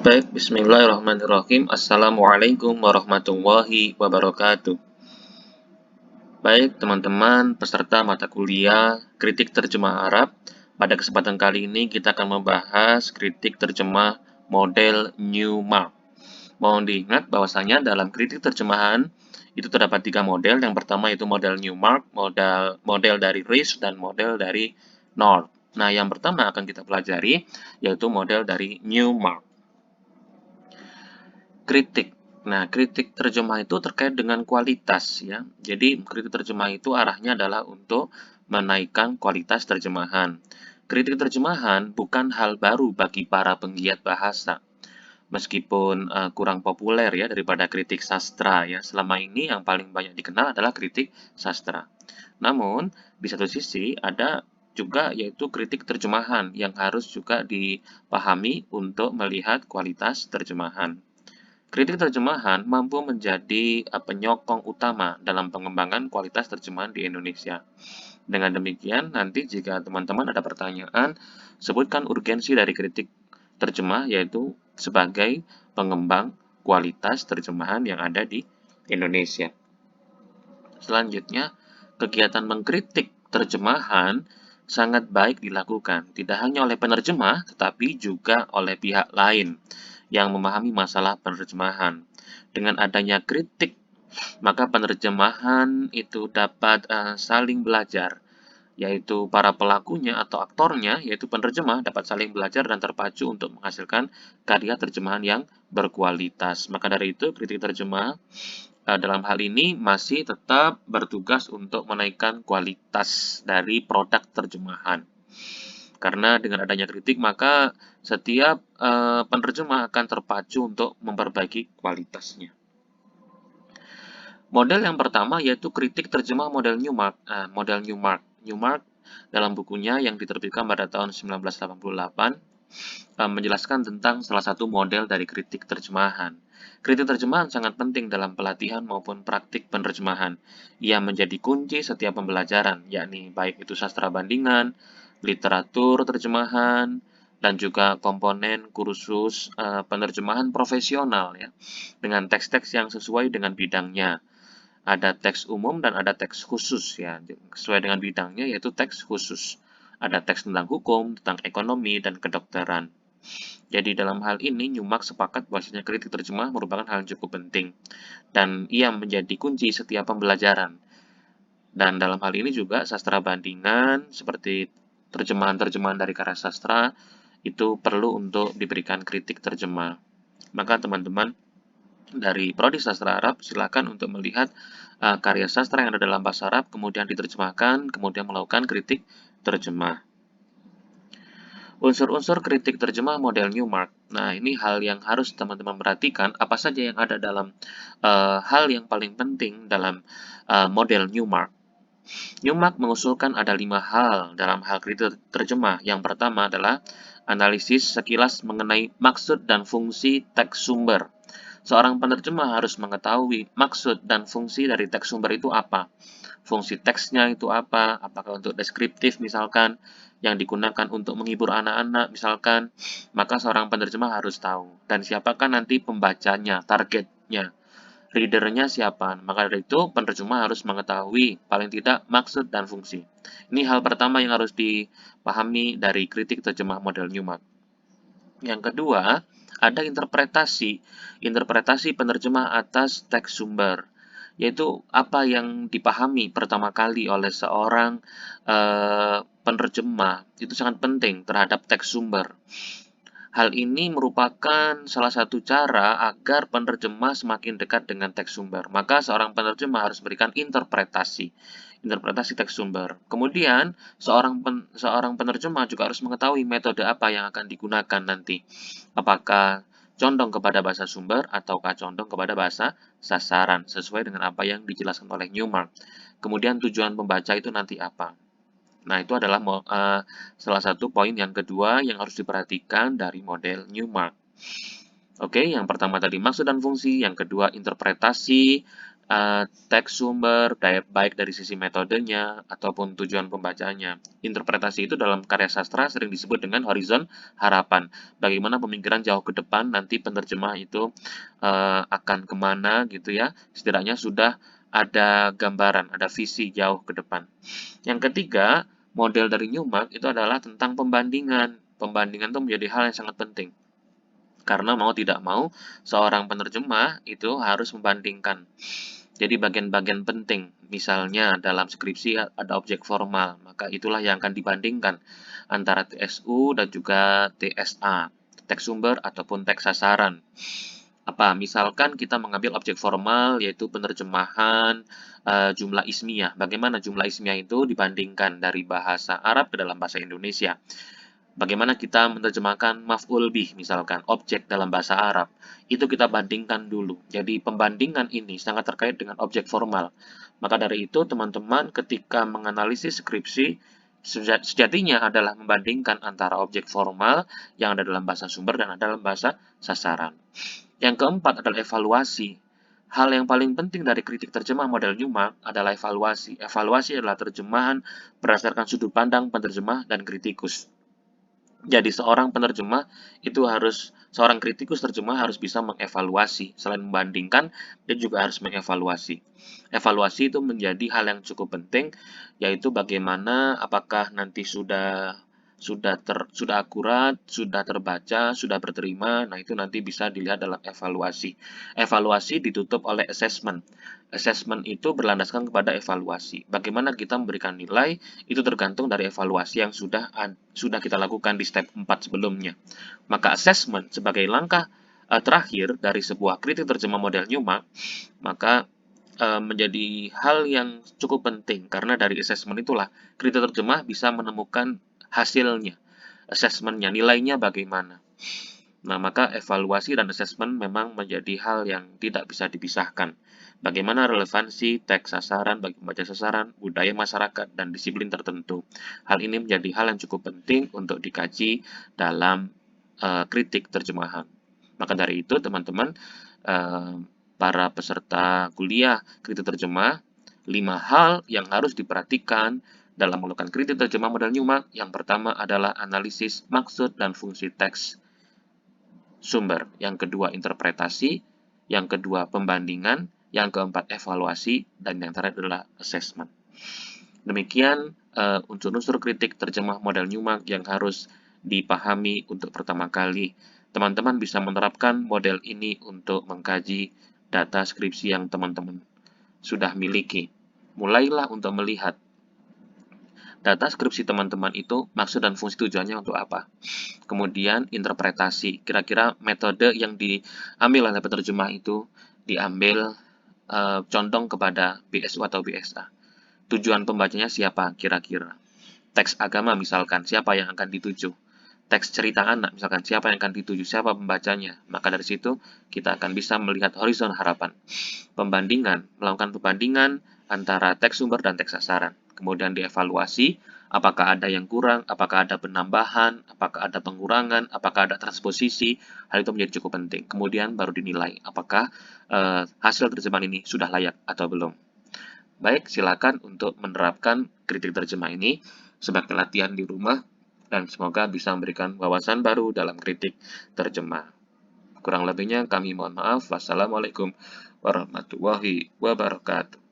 Baik, bismillahirrahmanirrahim. Assalamualaikum warahmatullahi wabarakatuh. Baik, teman-teman peserta mata kuliah kritik terjemah Arab. Pada kesempatan kali ini kita akan membahas kritik terjemah model Newmark. Mohon diingat bahwasanya dalam kritik terjemahan itu terdapat 3 model. Yang pertama itu model Newmark, model dari Risch, dan model dari North. Nah, yang pertama akan kita pelajari yaitu model dari Newmark. Kritik. Nah, kritik terjemah itu terkait dengan kualitas ya. Jadi, kritik terjemah itu arahnya adalah untuk menaikkan kualitas terjemahan. Kritik terjemahan bukan hal baru bagi para penggiat bahasa. Meskipun kurang populer ya daripada kritik sastra ya. Selama ini yang paling banyak dikenal adalah kritik sastra. Namun, di satu sisi ada juga yaitu kritik terjemahan yang harus juga dipahami untuk melihat kualitas terjemahan. Kritik terjemahan mampu menjadi penyokong utama dalam pengembangan kualitas terjemahan di Indonesia. Dengan demikian, nanti jika teman-teman ada pertanyaan, sebutkan urgensi dari kritik terjemah yaitu sebagai pengembang kualitas terjemahan yang ada di Indonesia. Selanjutnya, kegiatan mengkritik terjemahan sangat baik dilakukan, tidak hanya oleh penerjemah, tetapi juga oleh pihak lain yang memahami masalah penerjemahan. Dengan adanya kritik, maka penerjemahan itu dapat saling belajar, yaitu para pelakunya atau aktornya, yaitu penerjemah, dapat saling belajar dan terpacu untuk menghasilkan karya terjemahan yang berkualitas. Maka dari itu, kritik terjemah dalam hal ini masih tetap bertugas untuk menaikkan kualitas dari produk terjemahan. Karena dengan adanya kritik, maka setiap penerjemah akan terpacu untuk memperbaiki kualitasnya. Model yang pertama yaitu kritik terjemah model Newmark. Model Newmark. Newmark dalam bukunya yang diterbitkan pada tahun 1988 menjelaskan tentang salah satu model dari kritik terjemahan. Kritik terjemahan sangat penting dalam pelatihan maupun praktik penerjemahan. Ia menjadi kunci setiap pembelajaran, yakni baik itu sastra bandingan, literatur terjemahan, dan juga komponen kursus penerjemahan profesional ya, dengan teks-teks yang sesuai dengan bidangnya. Ada teks umum dan ada teks khusus ya, sesuai dengan bidangnya yaitu teks khusus. Ada teks tentang hukum, tentang ekonomi, dan kedokteran. Jadi dalam hal ini Newmark sepakat bahwasanya kritik terjemah merupakan hal yang cukup penting dan ia menjadi kunci setiap pembelajaran. Dan dalam hal ini juga sastra bandingan seperti terjemahan-terjemahan dari karya sastra itu perlu untuk diberikan kritik terjemah. Maka teman-teman dari Prodi Sastra Arab silakan untuk melihat karya sastra yang ada dalam bahasa Arab, kemudian diterjemahkan, kemudian melakukan kritik terjemah. Unsur-unsur kritik terjemah model Newmark. Nah, ini hal yang harus teman-teman perhatikan, apa saja yang ada dalam hal yang paling penting dalam model Newmark. Newmark mengusulkan ada 5 hal dalam hal kritik terjemah. Yang pertama adalah analisis sekilas mengenai maksud dan fungsi teks sumber. Seorang penerjemah harus mengetahui maksud dan fungsi dari teks sumber itu apa. Fungsi teksnya itu apa, apakah untuk deskriptif misalkan, yang digunakan untuk menghibur anak-anak misalkan, maka seorang penerjemah harus tahu. Dan siapakah nanti pembacanya, targetnya, readernya siapa. Maka dari itu, penerjemah harus mengetahui paling tidak maksud dan fungsi. Ini hal pertama yang harus dipahami dari kritik terjemah model Newmark. Yang kedua, ada interpretasi penerjemah atas teks sumber, yaitu apa yang dipahami pertama kali oleh seorang penerjemah itu sangat penting terhadap teks sumber. Hal ini merupakan salah satu cara agar penerjemah semakin dekat dengan teks sumber. Maka seorang penerjemah harus memberikan interpretasi teks sumber. Kemudian, seorang penerjemah juga harus mengetahui metode apa yang akan digunakan nanti. Apakah condong kepada bahasa sumber ataukah condong kepada bahasa sasaran, sesuai dengan apa yang dijelaskan oleh Newmark. Kemudian tujuan pembaca itu nanti apa. Nah, itu adalah salah satu poin yang kedua yang harus diperhatikan dari model Newmark. Oke, yang pertama tadi maksud dan fungsi, yang kedua interpretasi teks sumber, baik dari sisi metodenya ataupun tujuan pembacanya. Interpretasi itu dalam karya sastra sering disebut dengan horizon harapan. Bagaimana pemikiran jauh ke depan nanti penerjemah itu akan kemana gitu ya. Setidaknya sudah ada gambaran, ada visi jauh ke depan. Yang ketiga, model dari Newmark itu adalah tentang pembandingan. Pembandingan itu menjadi hal yang sangat penting. Karena mau tidak mau, seorang penerjemah itu harus membandingkan. Jadi bagian-bagian penting, misalnya dalam skripsi ada objek formal, maka itulah yang akan dibandingkan antara TSU dan juga TSA, teks sumber ataupun teks sasaran. Misalkan kita mengambil objek formal yaitu penerjemahan jumlah ismiyah. Bagaimana jumlah ismiyah itu dibandingkan dari bahasa Arab ke dalam bahasa Indonesia. Bagaimana kita menerjemahkan maf'ul bih, misalkan, objek dalam bahasa Arab. Itu kita bandingkan dulu. Jadi pembandingan ini sangat terkait dengan objek formal. Maka dari itu, teman-teman ketika menganalisis skripsi, sejatinya adalah membandingkan antara objek formal yang ada dalam bahasa sumber dan ada dalam bahasa sasaran. Yang keempat adalah evaluasi. Hal yang paling penting dari kritik terjemah model Newmark adalah evaluasi. Evaluasi adalah terjemahan berdasarkan sudut pandang penerjemah dan kritikus. Jadi seorang kritikus terjemah harus bisa mengevaluasi. Selain membandingkan, dia juga harus mengevaluasi. Evaluasi itu menjadi hal yang cukup penting, yaitu bagaimana apakah nanti sudah akurat, sudah terbaca, sudah berterima. Nah, itu nanti bisa dilihat dalam evaluasi. Evaluasi ditutup oleh assessment. Assessment itu berlandaskan kepada evaluasi. Bagaimana kita memberikan nilai, itu tergantung dari evaluasi yang sudah kita lakukan di step 4 sebelumnya. Maka assessment sebagai langkah terakhir dari sebuah kritik terjemah model Newmark, maka menjadi hal yang cukup penting, karena dari assessment itulah kritik terjemah bisa menemukan hasilnya, assessment-nya, nilainya bagaimana. Nah, maka evaluasi dan assessment memang menjadi hal yang tidak bisa dipisahkan. Bagaimana relevansi teks sasaran bagi pembaca sasaran, budaya masyarakat, dan disiplin tertentu. Hal ini menjadi hal yang cukup penting untuk dikaji dalam kritik terjemahan. Maka dari itu, teman-teman, para peserta kuliah kritik terjemah, 5 hal yang harus diperhatikan dalam melakukan kritik terjemah model Newmark. Yang pertama adalah analisis maksud dan fungsi teks sumber. Yang kedua, interpretasi. Yang kedua, pembandingan. Yang keempat, evaluasi. Dan yang terakhir adalah assessment. Demikian unsur-unsur kritik terjemah model Newmark yang harus dipahami untuk pertama kali. Teman-teman bisa menerapkan model ini untuk mengkaji data skripsi yang teman-teman sudah miliki. Mulailah untuk melihat data skripsi teman-teman itu maksud dan fungsi tujuannya untuk apa. Kemudian interpretasi, kira-kira metode yang diambil oleh penerjemah itu diambil condong kepada BSU atau BSA. Tujuan pembacanya siapa kira-kira. Teks agama misalkan, siapa yang akan dituju. Teks cerita anak misalkan, siapa yang akan dituju, siapa pembacanya. Maka dari situ kita akan bisa melihat horizon harapan. Melakukan pembandingan antara teks sumber dan teks sasaran. Kemudian dievaluasi, apakah ada yang kurang, apakah ada penambahan, apakah ada pengurangan, apakah ada transposisi. Hal itu menjadi cukup penting. Kemudian baru dinilai apakah hasil terjemahan ini sudah layak atau belum. Baik, silakan untuk menerapkan kritik terjemah ini sebagai latihan di rumah dan semoga bisa memberikan wawasan baru dalam kritik terjemah. Kurang lebihnya kami mohon maaf. Wassalamualaikum warahmatullahi wabarakatuh.